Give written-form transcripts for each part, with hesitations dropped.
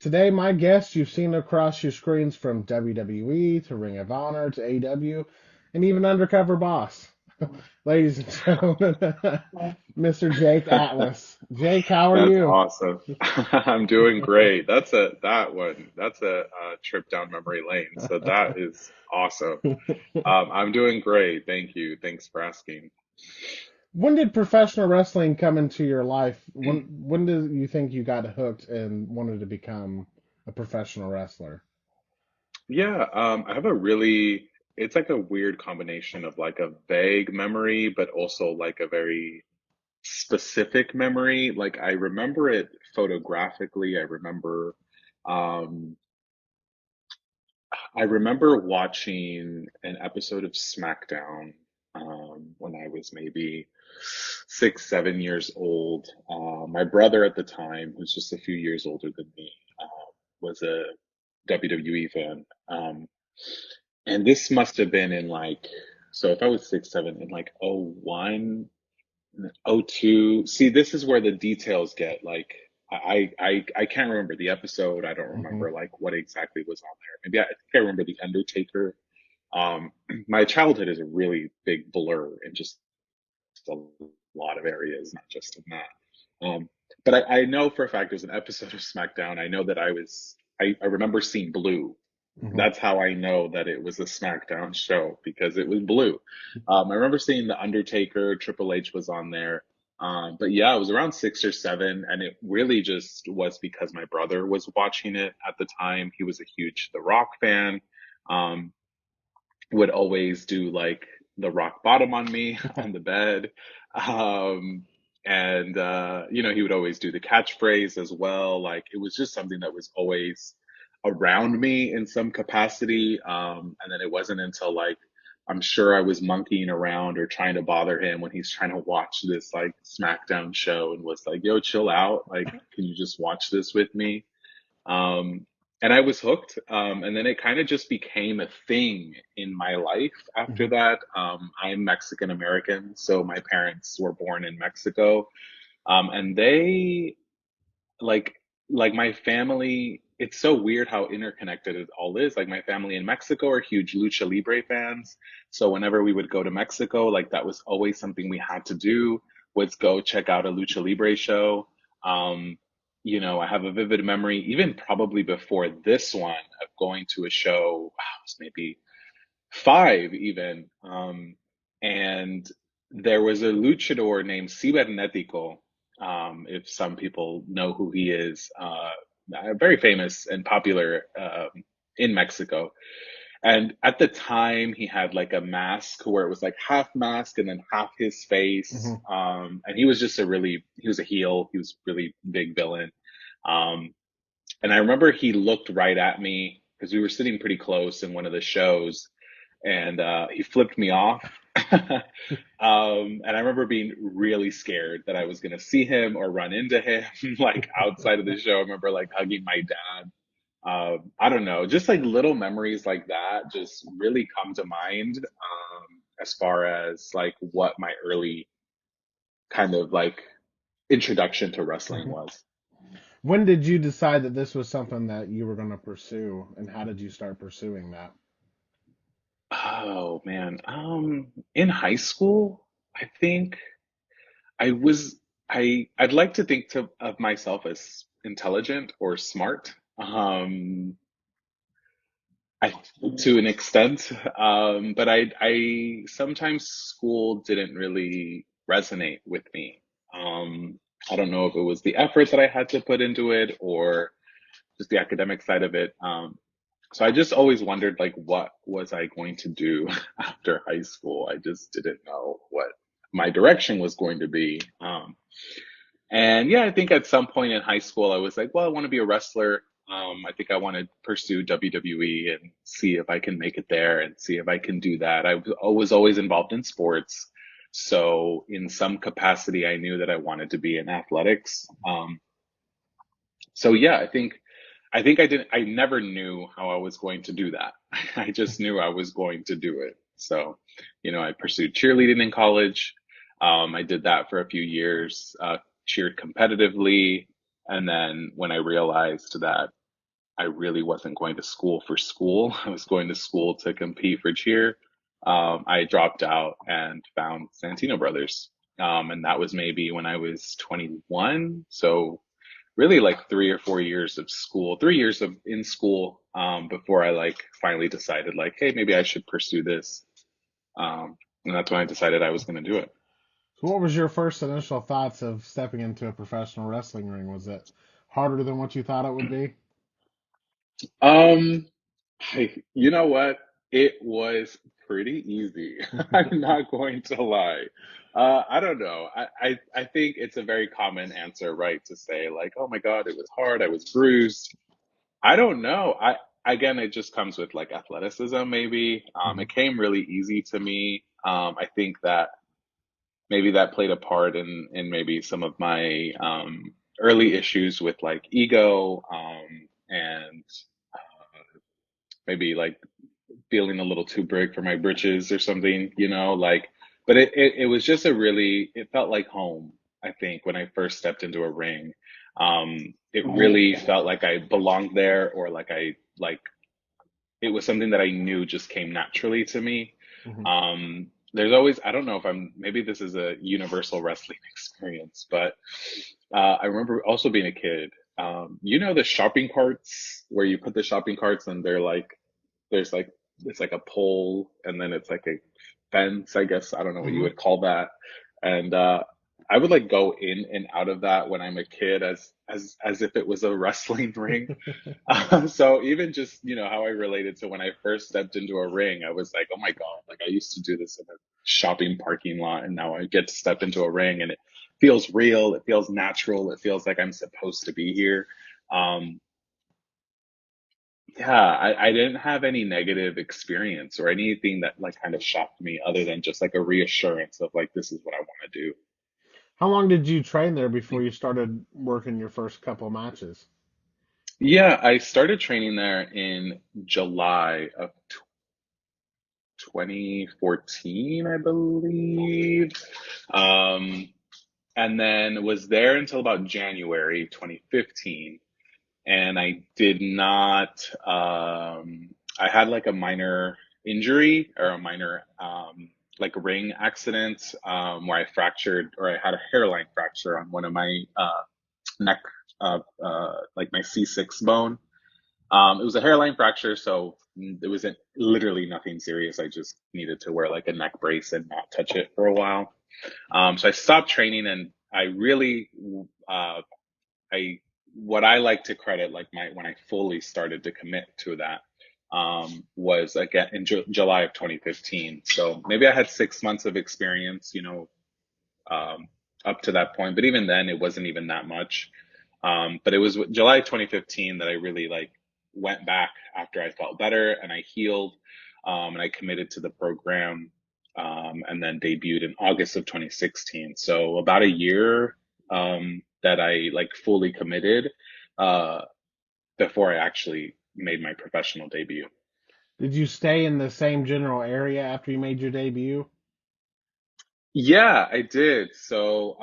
Today, my guest you've seen across your screens from WWE to Ring of Honor to AEW and even Undercover Boss. Ladies and gentlemen, Mr. Jake Atlas. Jake, how are That's you? awesome. I'm doing great. That's a trip down memory lane. So that is awesome. I'm doing great. Thank you. Thanks for asking. When did professional wrestling come into your life? When did you think you got hooked and wanted to become a professional wrestler? Yeah, I have a really, it's like a weird combination of like a vague memory, but also like a very specific memory. Like I remember it photographically. Um, I remember watching an episode of SmackDown when I was maybe 6, 7 years old. My brother at the time, who's just a few years older than me, was a WWE fan. And this must have been in like, so if I was 6, 7, in like '01, '02. See, this is where the details get like I can't remember the episode. I don't Hmm. remember like what exactly was on there. Maybe I think I remember the Undertaker. Um, my childhood is a really big blur in just a lot of areas, not just in that. But I know for a fact there's an episode of SmackDown. I know that I remember seeing blue. Hmm. That's how I know that it was a SmackDown show because it was blue. I remember seeing The Undertaker, Triple H was on there. But yeah, it was around 6 or 7, and it really just was because my brother was watching it at the time. He was a huge The Rock fan. Um, would always do like the rock bottom on me on the bed. Um, and he would always do the catchphrase as well. Like it was just something that was always around me in some capacity. And then it wasn't until like I'm sure I was monkeying around or trying to bother him when he's trying to watch this like SmackDown show and was like, yo, chill out. Like, can you just watch this with me? Um, and I was hooked. And then it kind of just became a thing in my life after Hmm. that. I'm Mexican American, so my parents were born in Mexico. And they like like my family, it's so weird how interconnected it all is. Like my family in Mexico are huge lucha libre fans. So whenever we would go to Mexico, like that was always something we had to do was go check out a lucha libre show. Um, I have a vivid memory, even probably before this one, of going to a show, wow, it was maybe five even. And there was a luchador named Cibernetico, if some people know who he is, very famous and popular in Mexico. And at the time, he had like a mask where it was like half mask and then half his face. Hmm. And he was just he was a heel. He was really big villain. Um, and I remember he looked right at me because we were sitting pretty close in one of the shows, and he flipped me off. And I remember being really scared that I was going to see him or run into him like outside of the show. I remember like hugging my dad. I don't know, just like little memories like that just really come to mind as far as like what my early kind of like introduction to wrestling Hmm. was. When did you decide that this was something that you were going to pursue, and how did you start pursuing that? Oh man. In high school, I think I was I'd like to think of myself as intelligent or smart. I to an extent. But I sometimes school didn't really resonate with me. Um, I don't know if it was the effort that I had to put into it or just the academic side of it. So I just always wondered like what was I going to do after high school? I just didn't know what my direction was going to be. And yeah, I think at some point in high school I was like, well, I want to be a wrestler. I think I want to pursue WWE and see if I can make it there and see if I can do that. I was always involved in sports. So in some capacity, I knew that I wanted to be in athletics. So yeah, I think I never knew how I was going to do that. I just knew I was going to do it. So, I pursued cheerleading in college. I did that for a few years, cheered competitively. And then when I realized that I really wasn't going to school for school. I was going to school to compete for cheer. I dropped out and found Santino Brothers. And that was maybe when I was 21. So really like 3 or 4 years of school, 3 years of in school, before I like finally decided like, hey, maybe I should pursue this. And that's when I decided I was going to do it. So what was your first initial thoughts of stepping into a professional wrestling ring? Was it harder than what you thought it would be? Um, you know what? It was pretty easy. I'm not going to lie. I don't know. I think it's a very common answer, right? To say like, oh my God, it was hard. I was bruised. I don't know. Again, it just comes with like athleticism, maybe. Mhm. It came really easy to me. I think that maybe that played a part in maybe some of my early issues with like ego, and maybe like feeling a little too big for my britches or something, like, but it was just it felt like home, I think, when I first stepped into a ring. It really felt like I belonged there, or like it was something that I knew just came naturally to me. Mhm. There's always, I don't know if maybe this is a universal wrestling experience, but I remember also being a kid. The shopping carts where you put the shopping carts and there's like it's like a pole and then it's like a fence, I guess. I don't know what you Mhm. would call that. And I would like go in and out of that when I'm a kid as if it was a wrestling ring. So even just, how I related to when I first stepped into a ring, I was like, oh my God, like I used to do this in a shopping parking lot and now I get to step into a ring and it feels real, it feels natural, it feels like I'm supposed to be here. Um, yeah, I didn't have any negative experience or anything that like kind of shocked me other than just like a reassurance of like, this is what I want to do. How long did you train there before you started working your first couple matches? Yeah, I started training there in July of 2014, I believe. Um, and then was there until about January 2015. And I did not, I had like a minor injury or a minor, like ring accident, where I fractured or I had a hairline fracture on one of my, neck, like my C6 bone. It was a hairline fracture, so it wasn't literally nothing serious. I just needed to wear like a neck brace and not touch it for a while. So I stopped training and I really, uh, I, what I like to credit, like when I fully started to commit to that, was again in July of 2015. So maybe I had 6 months of experience, um, up to that point, but even then it wasn't even that much. But it was July 2015 that I really like went back after I felt better and I healed, and I committed to the program, and then debuted in August of 2016. So about a year, that I like fully committed, uh, before I actually made my professional debut. Did you stay in the same general area after you made your debut? Yeah, I did. So,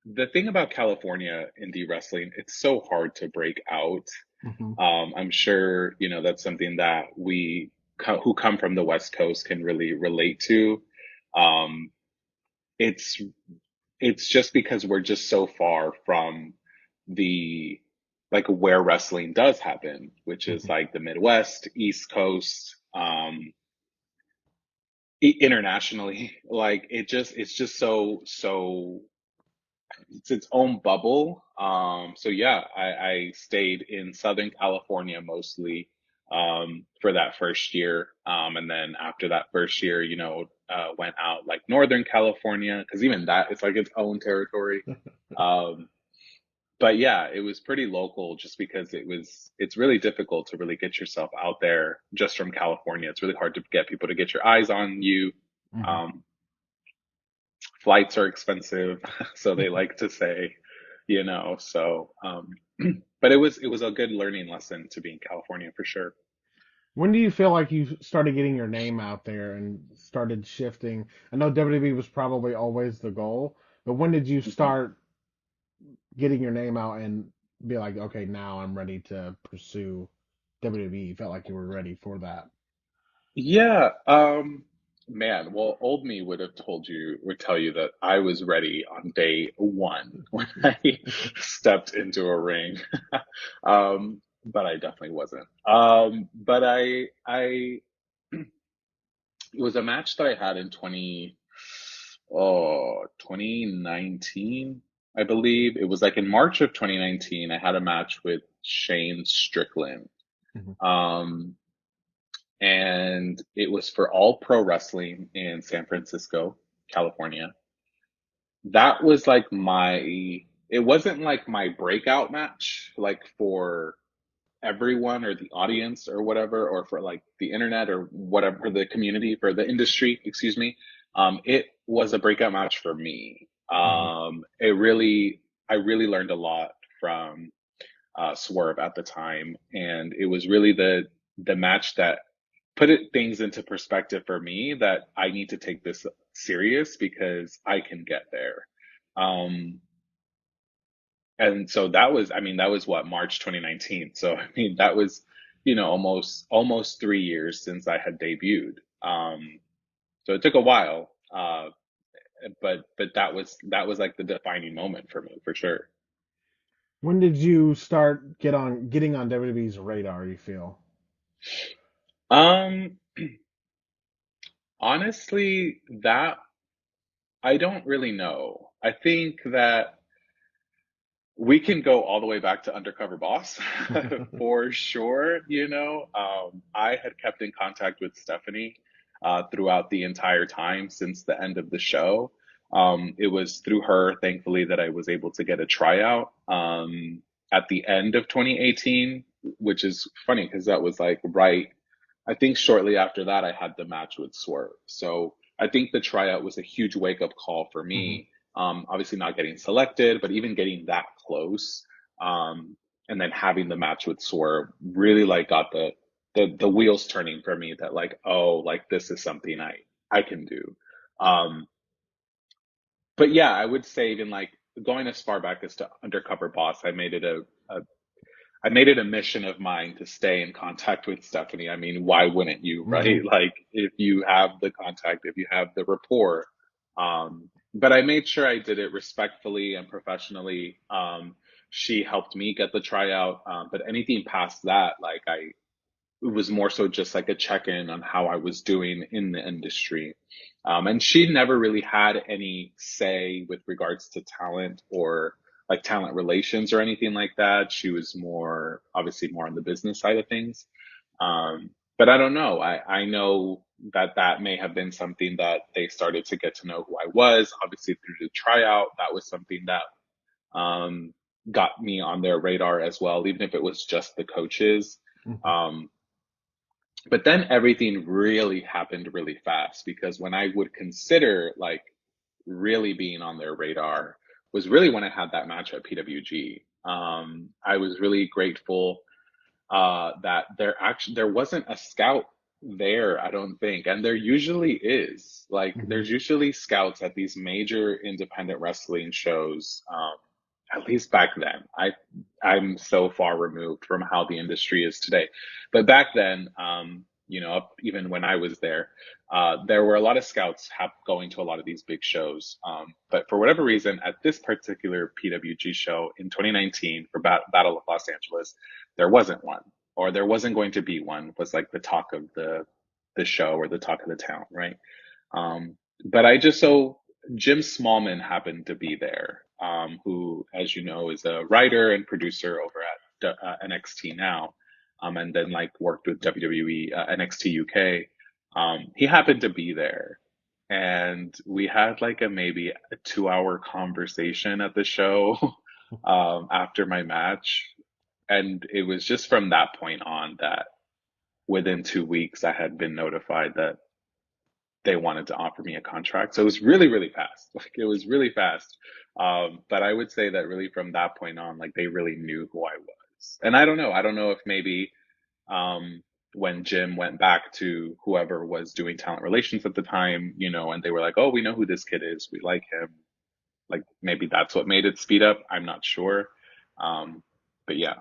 the thing about California indie wrestling, it's so hard to break out. Hmm. I'm sure, that's something that who come from the West Coast can really relate to. Um, it's, it's just because we're just so far from the, like where wrestling does happen, which is Hmm. like the Midwest, East Coast, internationally. Like it's just so it's its own bubble. So yeah, I stayed in Southern California mostly, for that first year. And then after that first year, went out like Northern California, because even that it's like its own territory. Um, but yeah, it was pretty local just because it's really difficult to really get yourself out there just from California. It's really hard to get people to get your eyes on you. Hmm. Um, Flights are expensive, so they like to say, so but it was a good learning lesson to be in California for sure. When do you feel like you started getting your name out there and started shifting? I know WWE was probably always the goal, but when did you Mhm. start getting your name out and be like, okay, now I'm ready to pursue WWE? You felt like you were ready for that. Yeah, man, well, old me would tell you that I was ready on day one when I stepped into a ring. But I definitely wasn't. But it was a match that I had in 2019, I believe. It was like in March of 2019, I had a match with Shane Strickland. Mhm. Um, and it was for All Pro Wrestling in San Francisco, California. That was like it wasn't like my breakout match, like for everyone or the audience or whatever, or for like the internet or whatever, the community, for the industry, excuse me. It was a breakout match for me. Mhm. I really learned a lot from Swerve at the time, and it was really the match that things into perspective for me, that I need to take this serious because I can get there. Um, and so I mean, that was what, March 2019. So, I mean, that was, almost 3 years since I had debuted. So it took a while. But that was like the defining moment for me, for sure. When did you start getting on WWE's radar, you feel? Um, Honestly, that I don't really know. I think that we can go all the way back to Undercover Boss for sure. I had kept in contact with Stephanie throughout the entire time since the end of the show. It was through her, thankfully, that I was able to get a tryout at the end of 2018, which is funny because that was like right, I think shortly after that, I had the match with Swerve. So I think the tryout was a huge wake up call for Mhm. me. Obviously not getting selected, but even getting that close, and then having the match with Swerve really like got the wheels turning for me, that like, oh, like this is something I can do. Um, but yeah, I would say even like going as far back as to Undercover Boss, I made it a mission of mine to stay in contact with Stephanie. I mean, why wouldn't you, right? Mhm. Like, if you have the contact, if you have the rapport. But I made sure I did it respectfully and professionally. She helped me get the tryout. But anything past that, like, it was more so just like a check-in on how I was doing in the industry. And she never really had any say with regards to talent or like talent relations or anything like that. She was obviously more on the business side of things. But I don't know. I know that may have been something that they started to get to know who I was. Obviously through the tryout, that was something that um, got me on their radar as well, even if it was just the coaches. Mhm. Um, but then everything really happened really fast, because when I would consider like really being on their radar was really when I had that match at PWG. I was really grateful that there wasn't a scout there, I don't think, and there usually is. Like, Mhm. there's usually scouts at these major independent wrestling shows. At least back then. I'm so far removed from how the industry is today, but back then, even when I was there were a lot of scouts going to a lot of these big shows. But for whatever reason, at this particular PWG show in 2019 for Battle of Los Angeles, there wasn't one, or there wasn't going to be one, was like the talk of the show, or the talk of the town, right? Um, but I just so Jim Smallman happened to be there, who, as you know, is a writer and producer over at NXT now, and then like worked with WWE, NXT UK. He happened to be there, and we had like maybe a 2 hour conversation at the show after my match. And it was just from that point on that within 2 weeks, I had been notified that they wanted to offer me a contract. So it was really, really fast. Like, it was really fast. But I would say that really from that point on, like, they really knew who I was. And I don't know. I don't know if maybe um, when Jim went back to whoever was doing talent relations at the time, and they were like, oh, we know who this kid is. We like him. Like, maybe that's what made it speed up. I'm not sure. Um, but yeah.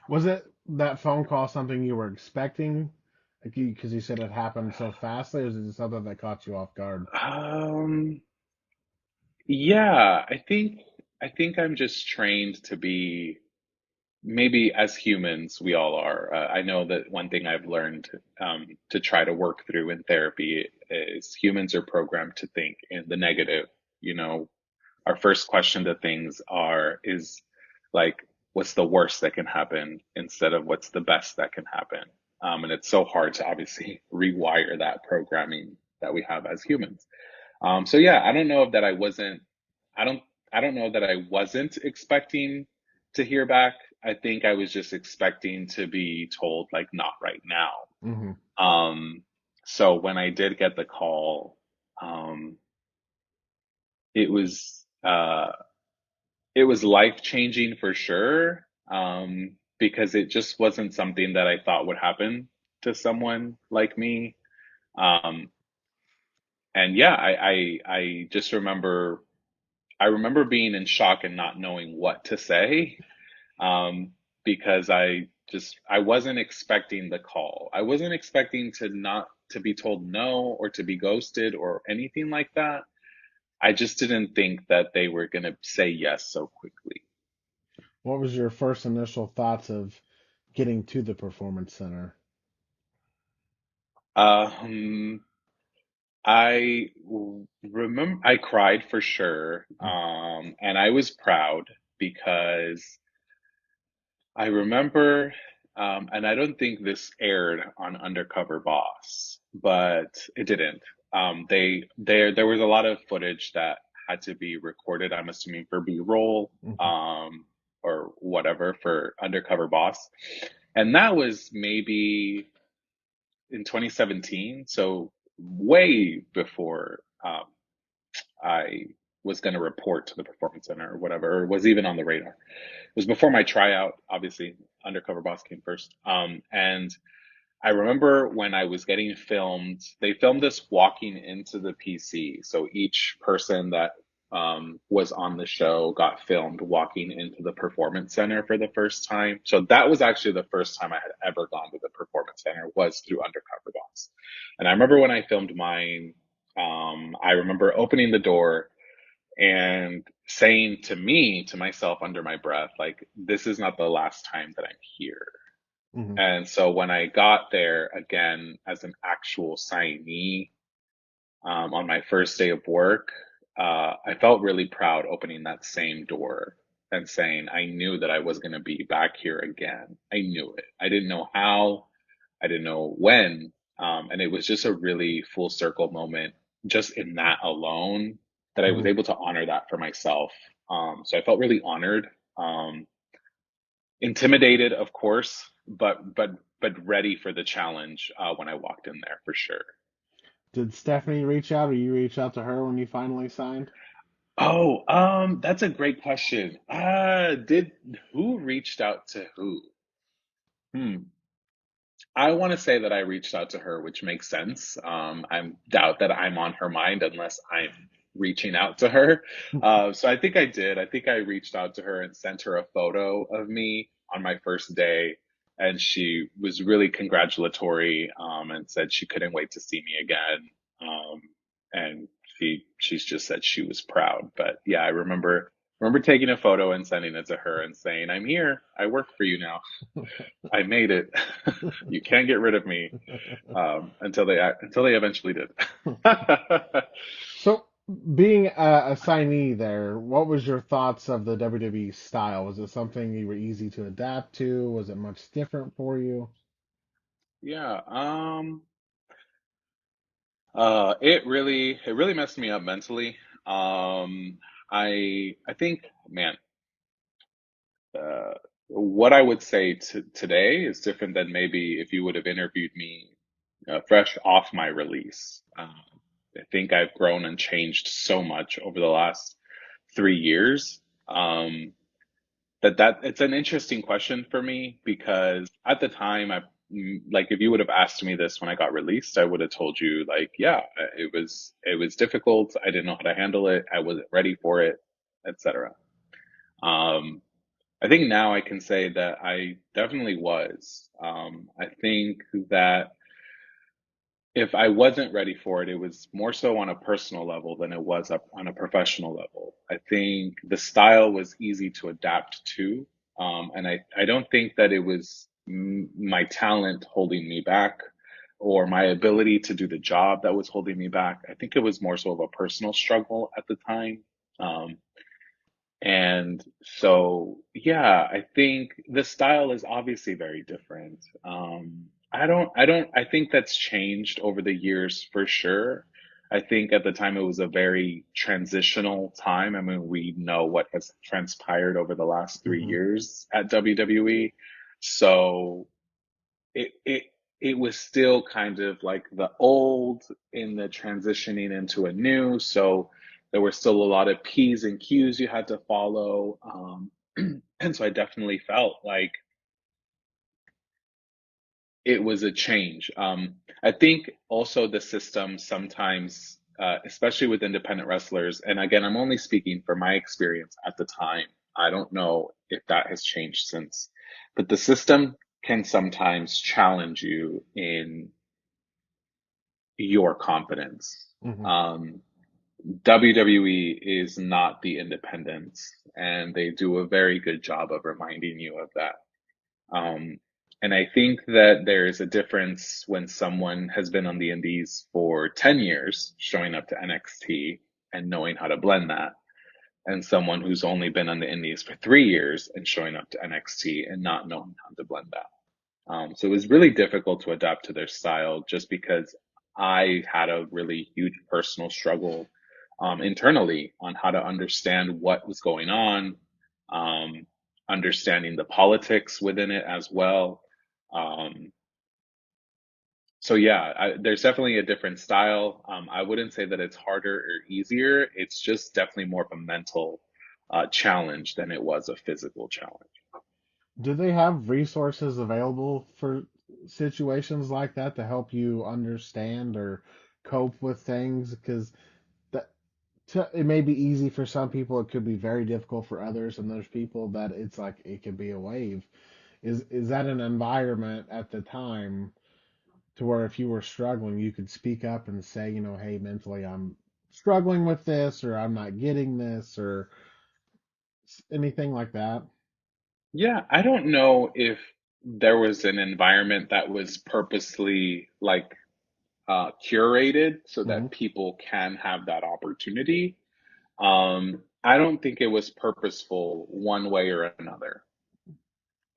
Was it that phone call something you were expecting? Like because you said it happened so fastly, or was it just something that caught you off guard? Um, yeah, I think I'm just trained to be, maybe as humans, we all are. I know that one thing I've learned to try to work through in therapy is humans are programmed to think in the negative. You know, our first question to things is like, what's the worst that can happen instead of what's the best that can happen? And it's so hard to obviously rewire that programming that we have as humans. So yeah, I don't know if that I wasn't, I don't, I don't know that I wasn't expecting to hear back. I think I was just expecting to be told like not right now. Hmm. Um, so when I did get the call, um, it was, it was life changing for sure. Because it just wasn't something that I thought would happen to someone like me. Um, and yeah, I just remember I remember being in shock and not knowing what to say, um, because I wasn't expecting the call. I wasn't expecting to be told no or to be ghosted or anything like that. I just didn't think that they were gonna say yes so quickly. What was your first initial thoughts of getting to the performance center? Um, remember I cried for sure, and I was proud because I remember, and I don't think this aired on Undercover Boss, but it didn't. There was a lot of footage that had to be recorded, I'm assuming for B-roll, Hmm. or whatever for Undercover Boss. And that was maybe in 2017, so way before I was going to report to the Performance Center or whatever, or was even on the radar. It was before my tryout. Obviously, Undercover Boss came first. And I remember when I was getting filmed, they filmed us walking into the PC. So each person that was on the show got filmed walking into the Performance Center for the first time. So that was actually the first time I had ever gone to the Performance Center was through Undercover Boss. And I remember when I filmed mine, I remember opening the door and saying to myself under my breath, like, this is not the last time that I'm here. Hmm. And so when I got there again as an actual signee, on my first day of work, I felt really proud opening that same door and saying, I knew that I was going to be back here again. I knew it. I didn't know how, I didn't know when. And it was just a really full circle moment just in that alone that I was Hmm. able to honor that for myself. So I felt really honored, intimidated, of course, but ready for the challenge, when I walked in there for sure. Did Stephanie reach out, or you reach out to her when you finally signed? Oh, that's a great question. Did who reached out to who? Hmm. I want to say that I reached out to her, which makes sense. I doubt that I'm on her mind unless I'm reaching out to her. So I think I did. I think I reached out to her and sent her a photo of me on my first day, and she was really congratulatory, and said she couldn't wait to see me again. And she's just said she was proud. But yeah, I remember taking a photo and sending it to her and saying, "I'm here. I work for you now." I made it. You can't get rid of me, until they eventually did. So, being a signee there, what was your thoughts of the WWE style? Was it something you were easy to adapt to? Was it much different for you? Yeah. It really messed me up mentally. I think, man, uh, what I would say today is different than maybe if you would have interviewed me, fresh off my release. I think I've grown and changed so much over the last 3 years. That it's an interesting question for me because at the time like if you would have asked me this when I got released, I would have told you like, yeah, it was difficult. I didn't know how to handle it. I wasn't ready for it, etc. Um, I think now I can say that I definitely was. I think that if I wasn't ready for it, it was more so on a personal level than it was up on a professional level. I think the style was easy to adapt to. And I don't think that it was my talent holding me back or my ability to do the job that was holding me back. I think it was more so of a personal struggle at the time. Um, and so, yeah, I think the style is obviously very different. I think that's changed over the years for sure. I think at the time it was a very transitional time. I mean, we know what has transpired over the last three Hmm. years at WWE. So it it was still kind of like the old in the transitioning into a new. So there were still a lot of P's and Q's you had to follow. And so I definitely felt like it was a change. I think also the system sometimes, especially with independent wrestlers, and again, I'm only speaking from my experience at the time. I don't know if that has changed since, but the system can sometimes challenge you in your confidence. Hmm. Um, WWE is not the independents, and they do a very good job of reminding you of that. Um, and I think that there is a difference when someone has been on the indies for 10 years, showing up to NXT and knowing how to blend that, and someone who's only been on the indies for 3 years and showing up to NXT and not knowing how to blend that. So it was really difficult to adapt to their style just because I had a really huge personal struggle internally on how to understand what was going on, um, understanding the politics within it as well. Um, so yeah, there's definitely a different style. I wouldn't say that it's harder or easier. It's just definitely more of a mental challenge than it was a physical challenge. Do they have resources available for situations like that to help you understand or cope with things? Because that it may be easy for some people, it could be very difficult for others, and there's people that it's like it could be a wave. Is that an environment at the time to where if you were struggling, you could speak up and say, hey, mentally I'm struggling with this, or I'm not getting this, or anything like that? Yeah, I don't know if there was an environment that was purposely like curated so Hmm. that people can have that opportunity. I don't think it was purposeful one way or another.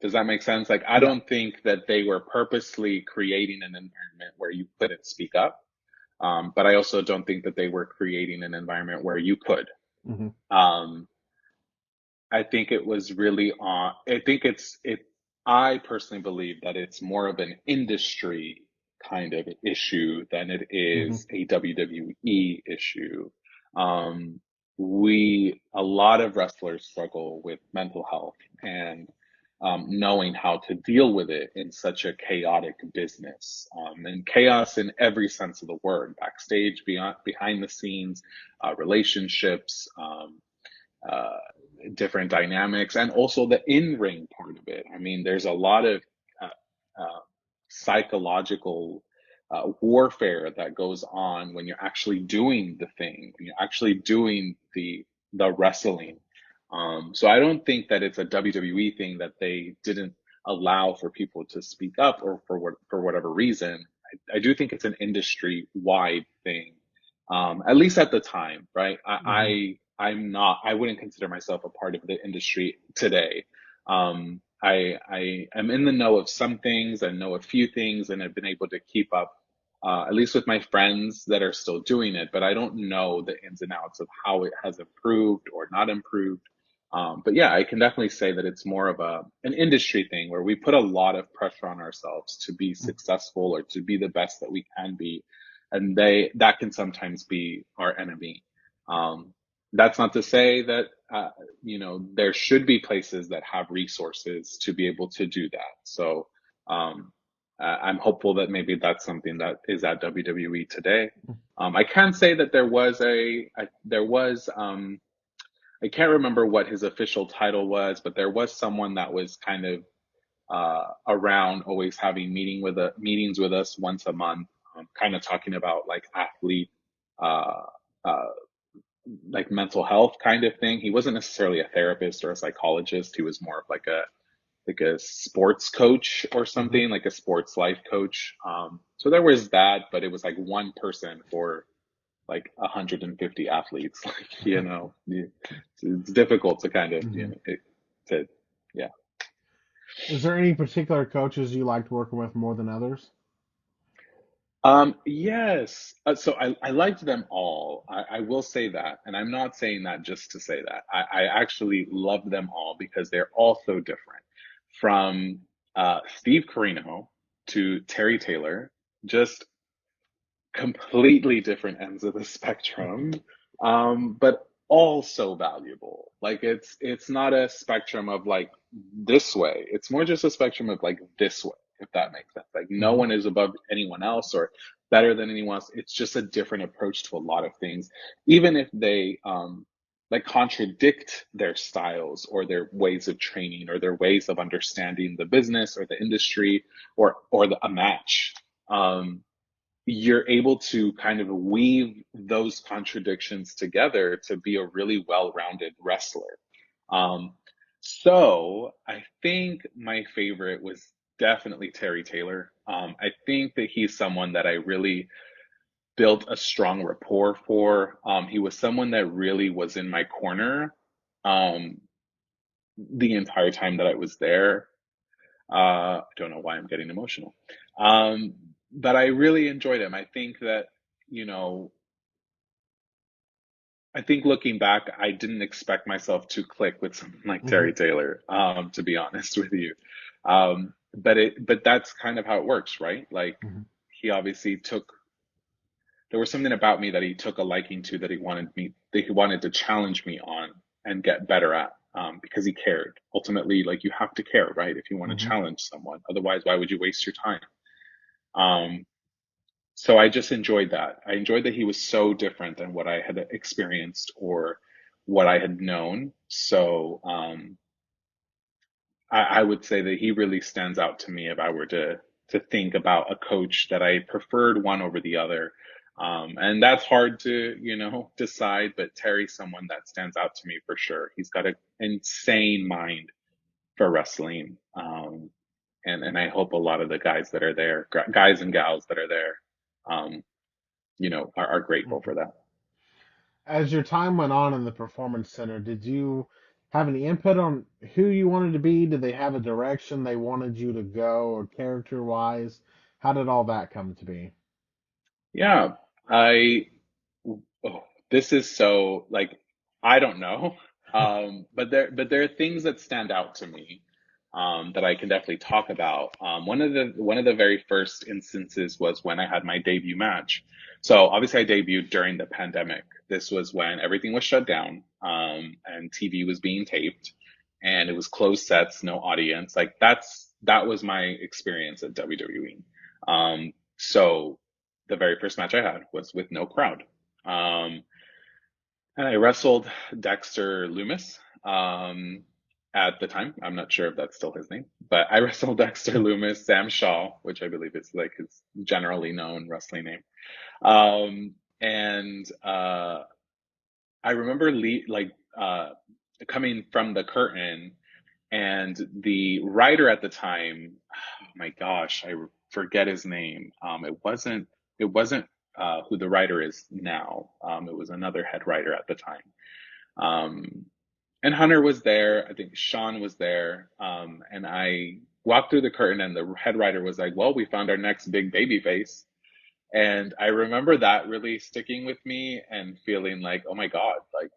Does that make sense? Like, I Yeah. don't think that they were purposely creating an environment where you couldn't speak up. But I also don't think that they were creating an environment where you could. Hmm. Um, I think it was really on, I think I personally believe that it's more of an industry kind of issue than it Hmm. is a WWE issue. Um, a lot of wrestlers struggle with mental health and knowing how to deal with it in such a chaotic business. And chaos in every sense of the word, backstage, behind the scenes, relationships, uh, different dynamics, and also the in-ring part of it. I mean, there's a lot of psychological warfare that goes on when you're actually doing the thing, when you're actually doing the wrestling. So I don't think that it's a WWE thing that they didn't allow for people to speak up or for whatever reason. I do think it's an industry wide thing, at least at the time, right? Hmm. I'm not, I wouldn't consider myself a part of the industry today. I am in the know of some things and know a few things and have been able to keep up, at least with my friends that are still doing it, but I don't know the ins and outs of how it has improved or not improved. But yeah, I can definitely say that it's more of an industry thing where we put a lot of pressure on ourselves to be successful or to be the best that we can be. And that can sometimes be our enemy. Um, that's not to say that, there should be places that have resources to be able to do that. So, um, I'm hopeful that maybe that's something that is at WWE today. I can say that there was I can't remember what his official title was, but there was someone that was kind of around, always having meetings with us once a month, kind of talking about like athlete, uh, uh, like mental health kind of thing. He wasn't necessarily a therapist or a psychologist. He was more of like a sports coach or Hmm. something, like a sports life coach. So there was that, but it was like one person for like 150 athletes. Like, it's difficult to kind of, Hmm. to, yeah. Is there any particular coaches you liked working with more than others? Yes. So I liked them all. I will say that, and I'm not saying that just to say that. I actually loved them all because they're all so different. From Steve Carino to Terry Taylor, just completely different ends of the spectrum, but all so valuable. Like it's not a spectrum of like this way. It's more just a spectrum of like this way, if that makes sense. Like no Hmm. one is above anyone else or better than anyone else. It's just a different approach to a lot of things, even if they like contradict their styles or their ways of training or their ways of understanding the business or the industry or a match. Um, you're able to kind of weave those contradictions together to be a really well-rounded wrestler. Um, so I think my favorite was definitely Terry Taylor. I think that he's someone that I really built a strong rapport for. He was someone that really was in my corner um, the entire time that I was there. I don't know why I'm getting emotional. Um, but I really enjoyed him. I think that, you know, I think looking back, I didn't expect myself to click with someone like Hmm. Terry Taylor, to be honest with you. But that's kind of how it works, right? Like Hmm. he obviously there was something about me that he took a liking to that he wanted to challenge me on and get better at, because he cared. Ultimately, like you have to care, right? If you want to Hmm. challenge someone, otherwise, why would you waste your time? Um, so I just enjoyed that. I enjoyed that he was so different than what I had experienced or what I had known. So I would say that he really stands out to me if I were to think about a coach that I preferred one over the other. And that's hard to, decide, but Terry's someone that stands out to me for sure. He's got an insane mind for wrestling. And I hope a lot of the guys that are there, guys and gals that are there, um, are grateful Hmm. for that. As your time went on in the Performance Center, did you have any input on who you wanted to be? Did they have a direction they wanted you to go, or character wise? How did all that come to be? Yeah, I, oh, this is so like, I don't know. But there are things that stand out to me, that I can definitely talk about. One of the very first instances was when I had my debut match. So obviously I debuted during the pandemic. This was when everything was shut down, and TV was being taped, and it was closed sets, no audience. Like that was my experience at WWE. So the very first match I had was with no crowd. Um, and I wrestled Dexter Loomis, at the time. I'm not sure if that's still his name, but I wrestled Dexter Loomis, Sam Shaw, which I believe is like his generally known wrestling name. And I remember coming from the curtain, and the writer at the time, oh my gosh, I forget his name. It wasn't who the writer is now. It was another head writer at the time. Um, and Hunter was there. I think Sean was there. And I walked through the curtain, and the head writer was like, "Well, we found our next big baby face." And I remember that really sticking with me and feeling like, "Oh my God, like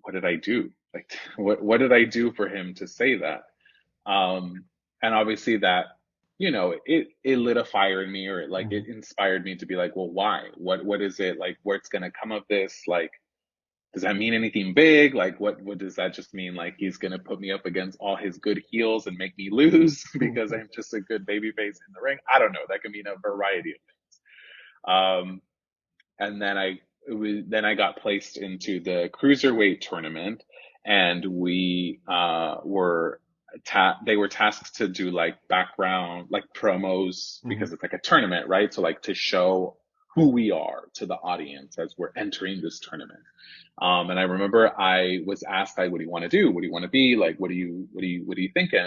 what did I do? Like what did I do for him to say that?" Um, and obviously that, it lit a fire in me, or it Hmm. inspired me to be like, well, why? What is it like? What's gonna come of this? Like, does that mean anything big? Like, what does that just mean? Like, he's gonna put me up against all his good heels and make me lose because I'm just a good baby face in the ring? I don't know. That can mean a variety of things. And then then I got placed into the cruiserweight tournament, and we were they were tasked to do like background, like promos, Hmm. because it's like a tournament, right? So like to show who we are to the audience as we're entering this tournament. And I remember I was asked, like, what do you want to do? What do you want to be? Like, what are you thinking?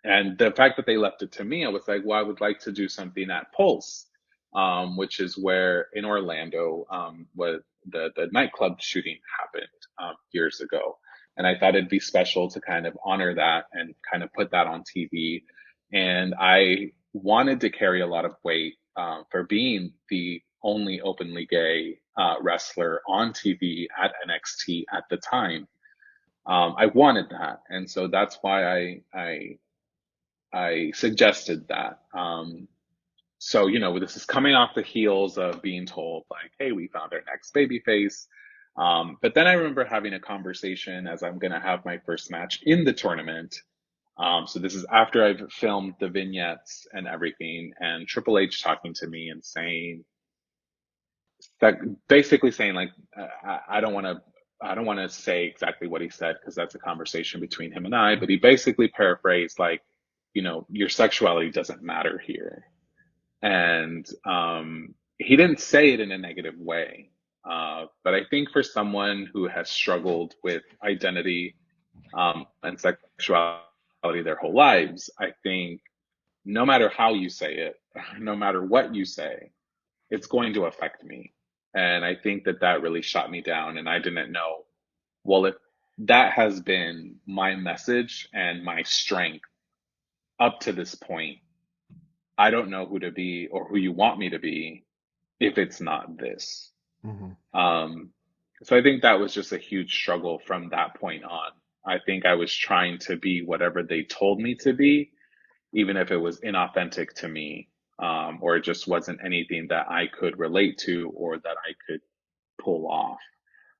And the fact that they left it to me, I was like, well, I would like to do something at Pulse, which is where in Orlando, what the nightclub shooting happened, years ago. And I thought it'd be special to kind of honor that and kind of put that on TV. And I wanted to carry a lot of weight, for being the only openly gay, wrestler on TV at NXT at the time. I wanted that. And so that's why I suggested that. So, this is coming off the heels of being told, like, hey, we found our next baby face. But then I remember having a conversation as I'm going to have my first match in the tournament. So this is after I've filmed the vignettes and everything, and Triple H talking to me and saying that, basically saying like, I don't want to. I don't want to say exactly what he said because that's a conversation between him and I, but he basically paraphrased like, your sexuality doesn't matter here. And he didn't say it in a negative way. But I think for someone who has struggled with identity, and sexuality their whole lives, I think no matter how you say it, no matter what you say, it's going to affect me. And I think that that really shot me down. And I didn't know, well, if that has been my message and my strength up to this point, I don't know who to be or who you want me to be if it's not this. Hmm. Um, so I think that was just a huge struggle from that point on. I think I was trying to be whatever they told me to be, even if it was inauthentic to me, or it just wasn't anything that I could relate to or that I could pull off.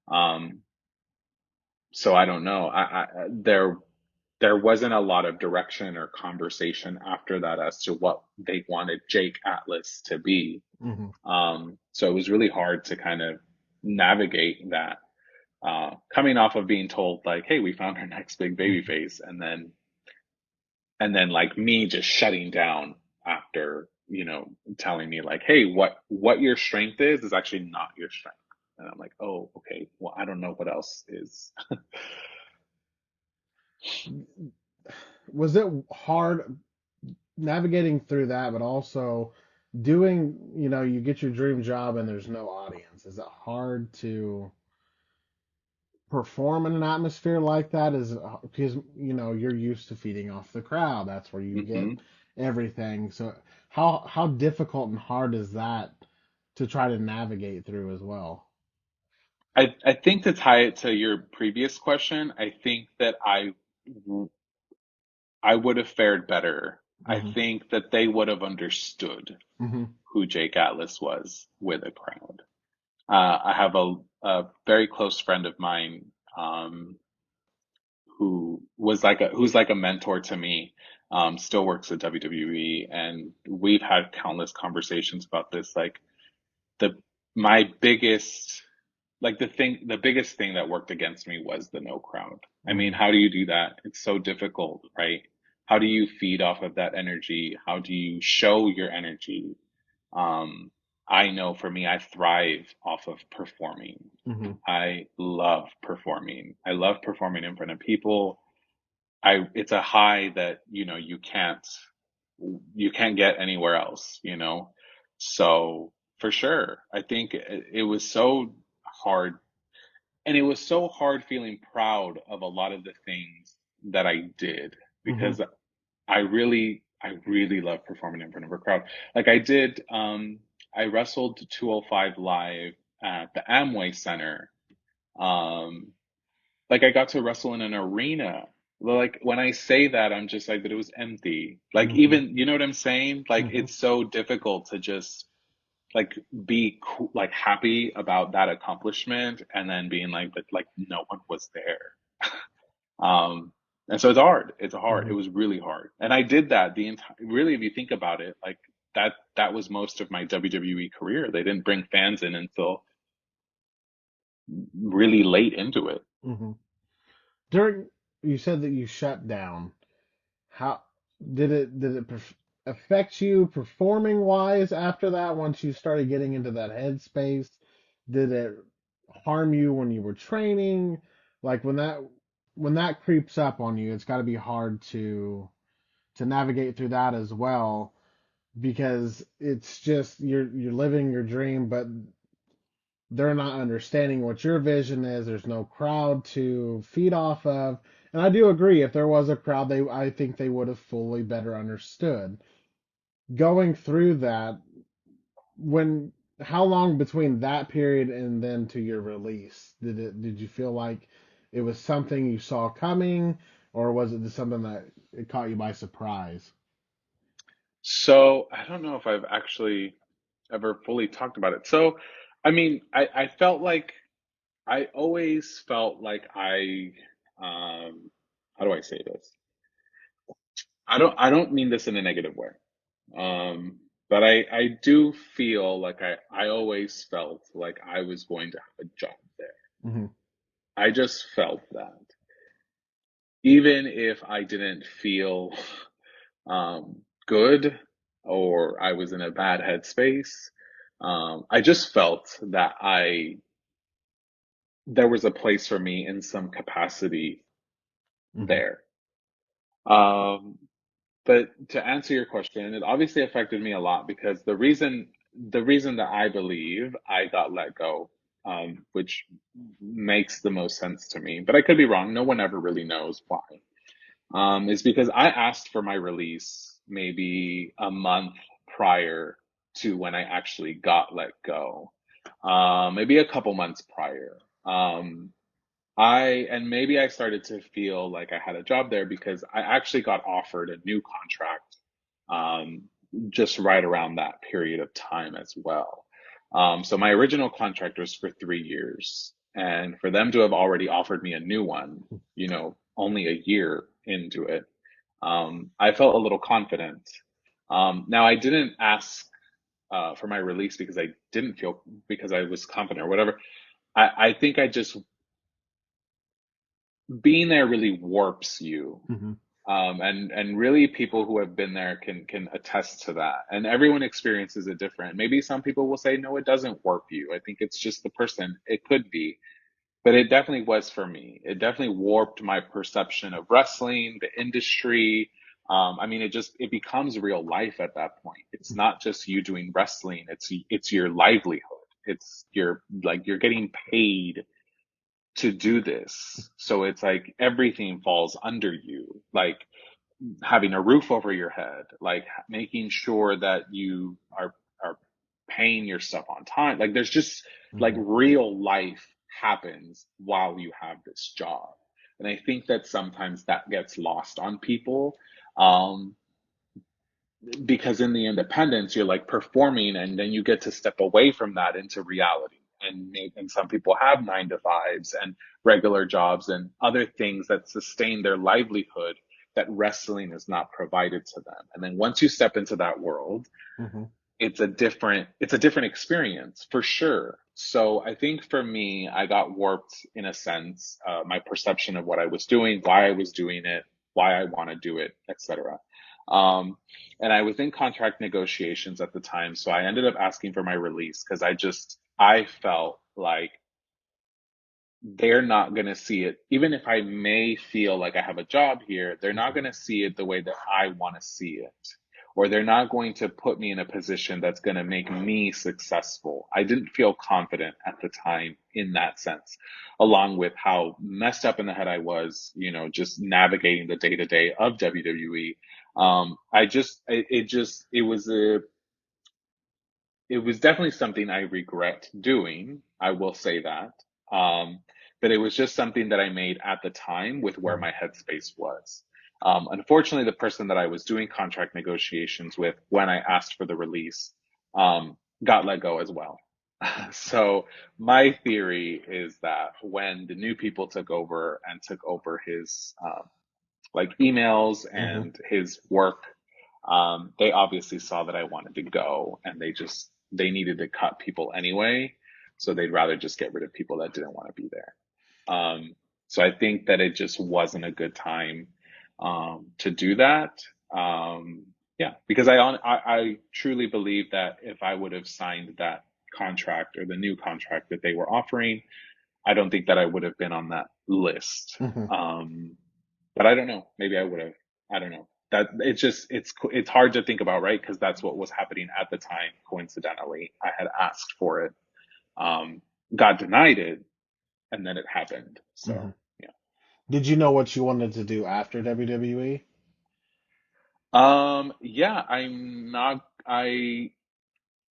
Um, so I don't know. There wasn't a lot of direction or conversation after that as to what they wanted Jake Atlas to be. Hmm. So it was really hard to kind of navigate that, coming off of being told like, "Hey, we found our next big baby face," and then like me just shutting down after, telling me like, "Hey, what your strength is actually not your strength." And I'm like, "Oh, okay. Well, I don't know what else is." Was it hard navigating through that, but also doing, you get your dream job and there's no audience? Is it hard to perform in an atmosphere like that? Is it because you're used to feeding off the crowd? That's where you get hmm everything. So how difficult and hard is that to try to navigate through as well? I think to tie it to your previous question, I think that I would have fared better. I Hmm. think that they would have understood Hmm. who Jake Atlas was with a crowd. I have a very close friend of mine, who's like a mentor to me, still works at WWE, and we've had countless conversations about this. Like the my biggest the biggest thing that worked against me was the no crowd. I mean, Hmm. how do you do that? It's so difficult, right? How do you feed off of that energy? How do you show your energy? Um, I know for me, I thrive off of performing. Hmm. I love performing. I love performing in front of people. It's a high that, you can't get anywhere else, you know? So for sure, I think it was so hard, and it was so hard feeling proud of a lot of the things that I did, Hmm. because I really love performing in front of a crowd. Like I wrestled 205 live at the Amway Center. Um, like I got to wrestle in an arena. Like when I say that, I'm just like, but it was empty. Like Hmm. even, you know what I'm saying? Like Hmm. it's so difficult to just like be cool, like happy about that accomplishment, and then being like, but like no one was there. Um, and so it's hard. It's hard. It Hmm. was really hard. And I did that the entire, really, if you think about it, like that was most of my WWE career. They didn't bring fans in until really late into it. Hmm. During, you said that you shut down. How did it affect you performing wise after that? Once you started getting into that headspace, did it harm you when you were training? Like when that creeps up on you, it's got to be hard to navigate through that as well because it's just you're living your dream, but they're not understanding what your vision is. There's no crowd to feed off of. And I do agree, if there was a crowd, I think they would have fully better understood. Going through that, when how long between that period and then to your release? Did you feel like it was something you saw coming, or was it just something that it caught you by surprise? So I don't know if I've actually ever fully talked about it. So, I mean, I felt like I always felt like how do I say this? I don't mean this in a negative way. Um, but I do feel like I always felt like I was going to have a job there. Hmm. I just felt that. Even if I didn't feel good or I was in a bad headspace, I just felt that I there was a place for me in some capacity Hmm. there. Um, but to answer your question, it obviously affected me a lot because the reason that I believe I got let go, which makes the most sense to me, but I could be wrong. No one ever really knows why. Is because I asked for my release maybe a month prior to when I actually got let go, maybe a couple months prior. And maybe I started to feel like I had a job there because I actually got offered a new contract, um, just right around that period of time as well. So my original contract was for 3 years, and for them to have already offered me a new one, only a year into it, I felt a little confident. Now I didn't ask for my release because I didn't feel because I was confident or whatever. I think I just being there really warps you. Hmm. And really people who have been there can attest to that. And everyone experiences it different. Maybe some people will say, no, it doesn't warp you. I think it's just the person. It could be, but it definitely was for me. It definitely warped my perception of wrestling, the industry. I mean, it becomes real life at that point. It's not just you doing wrestling. It's your livelihood. It's your like you're getting paid to do this. So it's like everything falls under you, like having a roof over your head, like making sure that you are paying your stuff on time. Like there's just like Hmm. real life happens while you have this job. And I think that sometimes that gets lost on people. Um, because in the independence you're like performing and then you get to step away from that into reality, and some people have 9 to 5s and regular jobs and other things that sustain their livelihood that wrestling is not provided to them, and then once you step into that world, Hmm. it's a different experience for sure. So I think for me, I got warped in a sense, my perception of what I was doing, why I was doing it, why I want to do it, etc. Um, and I was in contract negotiations at the time, so I ended up asking for my release because I felt like they're not going to see it. Even if I may feel like I have a job here, they're not going to see it the way that I want to see it. Or they're not going to put me in a position that's going to make me successful. I didn't feel confident at the time in that sense, along with how messed up in the head I was, just navigating the day to day of WWE. It was definitely something I regret doing. I will say that. Um, but it was just something that I made at the time with where Hmm. my headspace was. Unfortunately, the person that I was doing contract negotiations with when I asked for the release, um, got let go as well. So my theory is that when the new people took over and took over his like emails Hmm. and his work, they obviously saw that I wanted to go and they needed to cut people anyway. So they'd rather just get rid of people that didn't want to be there. Um, so I think that it just wasn't a good time to do that. Um, yeah, because I truly believe that if I would have signed that contract or the new contract that they were offering, I don't think that I would have been on that list. Hmm. Um, but I don't know. Maybe I would have. I don't know. That it's hard to think about, right? Because that's what was happening at the time. Coincidentally, I had asked for it, um, got denied it, and then it happened. Hmm. So yeah. Did you know what you wanted to do after WWE? Yeah, I'm not. I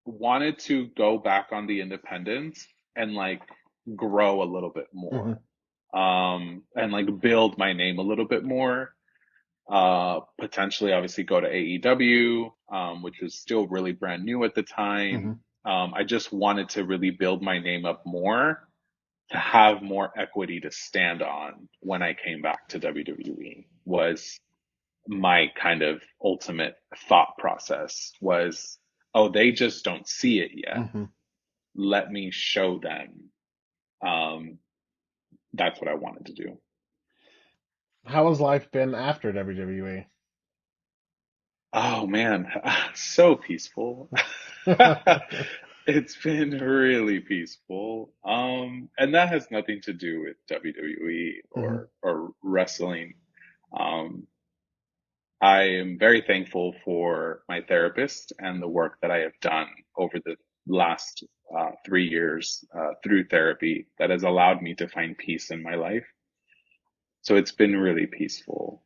wanted to go back on the independents and like grow a little bit Hmm. more, and like build my name a little bit more. Potentially, obviously, go to AEW, which was still really brand new at the time. Hmm. I just wanted to really build my name up more to have more equity to stand on when I came back to WWE was my kind of ultimate thought process was, oh, they just don't see it yet. Hmm. Let me show them. Um, that's what I wanted to do. How has life been after WWE? Oh man, so peaceful. It's been really peaceful. And that has nothing to do with WWE Hmm. or wrestling. Um, I am very thankful for my therapist and the work that I have done over the last 3 years through therapy that has allowed me to find peace in my life. So it's been really peaceful.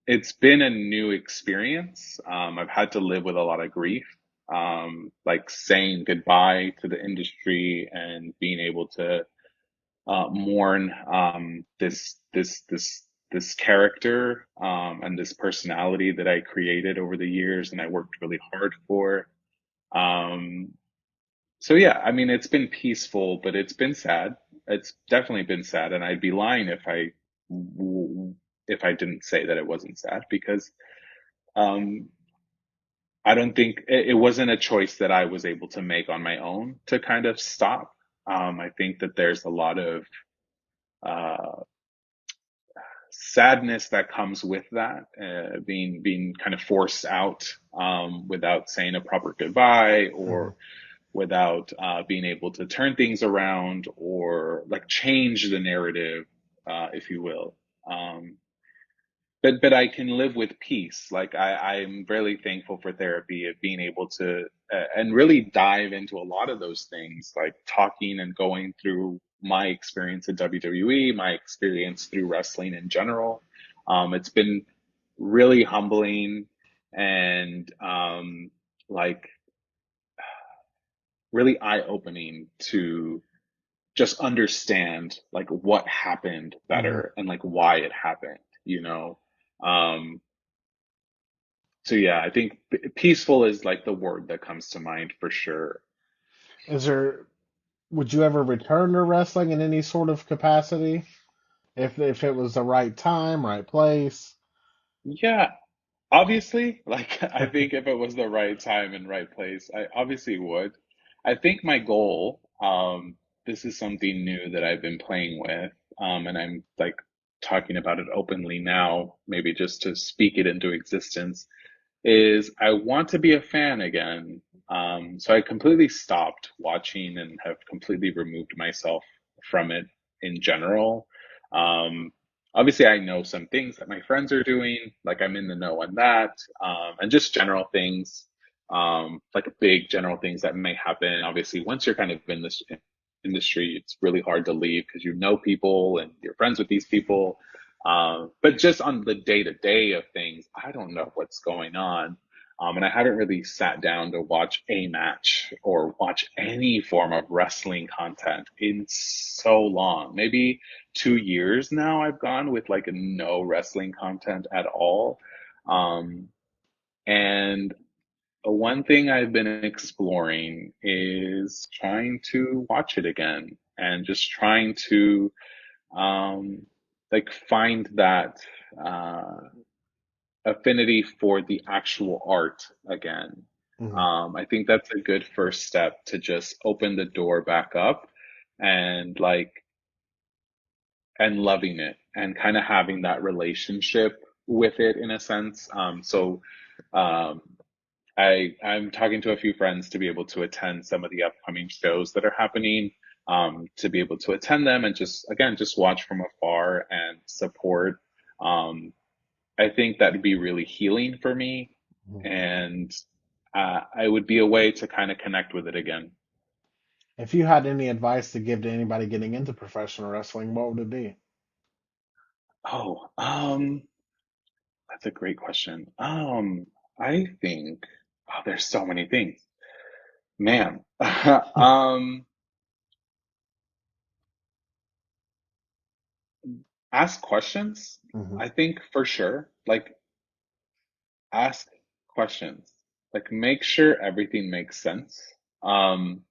It's been a new experience. I've had to live with a lot of grief, like saying goodbye to the industry and being able to mourn this character and this personality that I created over the years and I worked really hard for. Um, so yeah, I mean, it's been peaceful, but it's been sad. It's definitely been sad, and I'd be lying if I didn't say that it wasn't sad because um, I don't think it wasn't a choice that I was able to make on my own to kind of stop. I think that there's a lot of uh, sadness that comes with that, being kind of forced out without saying a proper goodbye Hmm. or without being able to turn things around or like change the narrative, if you will. Um, but I can live with peace. Like I'm really thankful for therapy of being able to and really dive into a lot of those things, like talking and going through my experience at WWE, my experience through wrestling in general. It's been really humbling and like really eye-opening to just understand like what happened Hmm. better and like why it happened, you know. Um, So yeah, I think peaceful is like the word that comes to mind for sure. Is there, would you ever return to wrestling in any sort of capacity? If it was the right time, right place? Yeah, obviously, like I think if it was the right time and right place, I obviously would. I think my goal, this is something new that I've been playing with, and I'm like talking about it openly now, maybe just to speak it into existence, is I want to be a fan again. So I completely stopped watching and have completely removed myself from it in general. Um, Obviously, I know some things that my friends are doing, like I'm in the know on that, and just general things, like big general things that may happen. Obviously, once you're kind of in this industry, it's really hard to leave because you know people and you're friends with these people. But just on the day to day of things, I don't know what's going on. And I haven't really sat down to watch a match or watch any form of wrestling content in so long. Maybe 2 years now I've gone with like no wrestling content at all. Um, and one thing I've been exploring is trying to watch it again and just trying to like find that uh, affinity for the actual art again. Hmm. I think that's a good first step to just open the door back up and and loving it and kind of having that relationship with it in a sense. Um, I'm talking to a few friends to be able to attend some of the upcoming shows that are happening, to be able to attend them and just again just watch from afar and support. Um, I think that'd be really healing for me, and I would be a way to kind of connect with it again. If you had any advice to give to anybody getting into professional wrestling, what would it be? Oh, that's a great question. I think, oh, there's so many things, man. Um, ask questions. Hmm. I think for sure. Like, ask questions. Like, make sure everything makes sense. Um,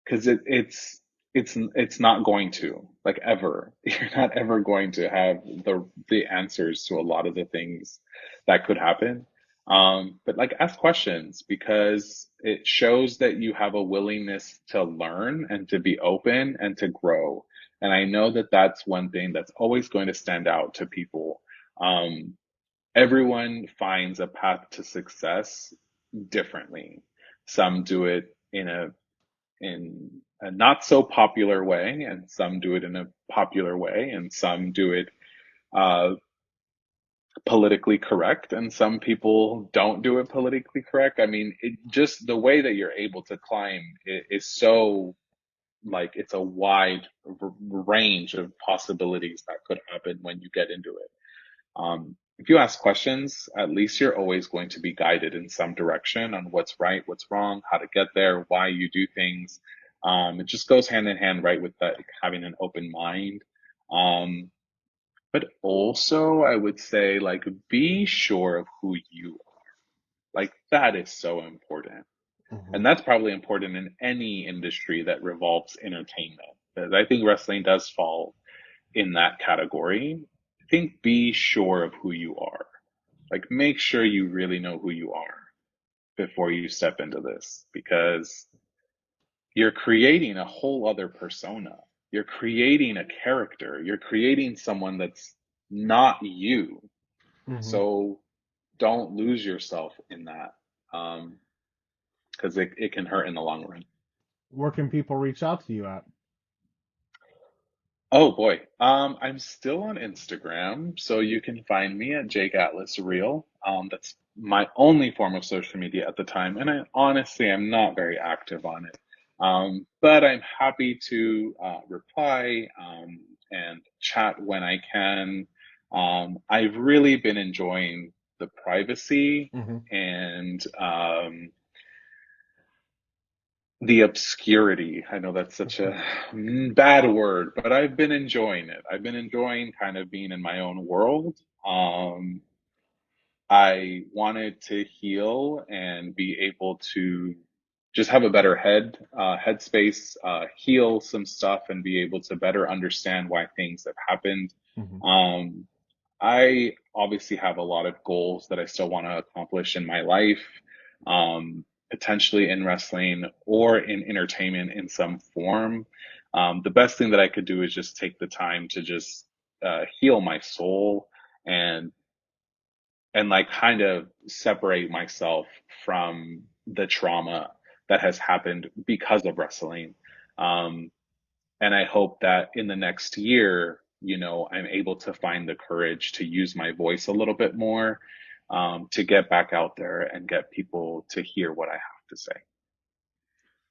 because it's not going to like ever. You're not ever going to have the answers to a lot of the things that could happen. But like ask questions because it shows that you have a willingness to learn and to be open and to grow. And I know that that's one thing that's always going to stand out to people. Um, Everyone finds a path to success differently. Some do it in a not so popular way, and some do it in a popular way, and some do it uh, politically correct, and some people don't do it politically correct. I mean, it just the way that you're able to climb is so like it's a wide range of possibilities that could happen when you get into it. If you ask questions, at least you're always going to be guided in some direction on what's right, what's wrong, how to get there, why you do things. It just goes hand in hand, right, with that having an open mind. Um, but also, I would say, like, be sure of who you are. Like, that is so important. Hmm. And that's probably important in any industry that revolves entertainment. Because I think wrestling does fall in that category. I think be sure of who you are. Like, make sure you really know who you are before you step into this because you're creating a whole other persona. You're creating a character. You're creating someone that's not you. Hmm. So don't lose yourself in that because it can hurt in the long run. Where can people reach out to you at? Oh boy. I'm still on Instagram, so you can find me at Jake Atlas Real. That's my only form of social media at the time, and I honestly am not very active on it. But I'm happy to reply and chat when I can. I've really been enjoying the privacy Hmm. and the obscurity. I know that's such a bad word, but I've been enjoying it. I've been enjoying kind of being in my own world. Um, I wanted to heal and be able to just have a better headspace, heal some stuff, and be able to better understand why things have happened. Hmm. Um, I obviously have a lot of goals that I still want to accomplish in my life, potentially in wrestling or in entertainment in some form. The best thing that I could do is just take the time to just heal my soul and like kind of separate myself from the trauma that has happened because of wrestling. Um, and I hope that in the next year, I'm able to find the courage to use my voice a little bit more, to get back out there and get people to hear what I have to say.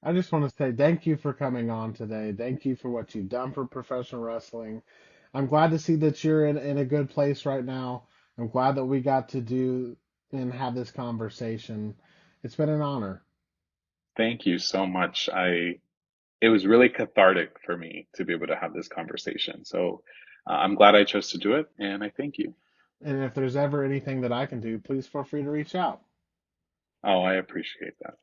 I just want to say thank you for coming on today. Thank you for what you've done for professional wrestling. I'm glad to see that you're in a good place right now. I'm glad that we got to do and have this conversation. It's been an honor. Thank you so much. It was really cathartic for me to be able to have this conversation. So I'm glad I chose to do it, and I thank you. And if there's ever anything that I can do, please feel free to reach out. Oh, I appreciate that.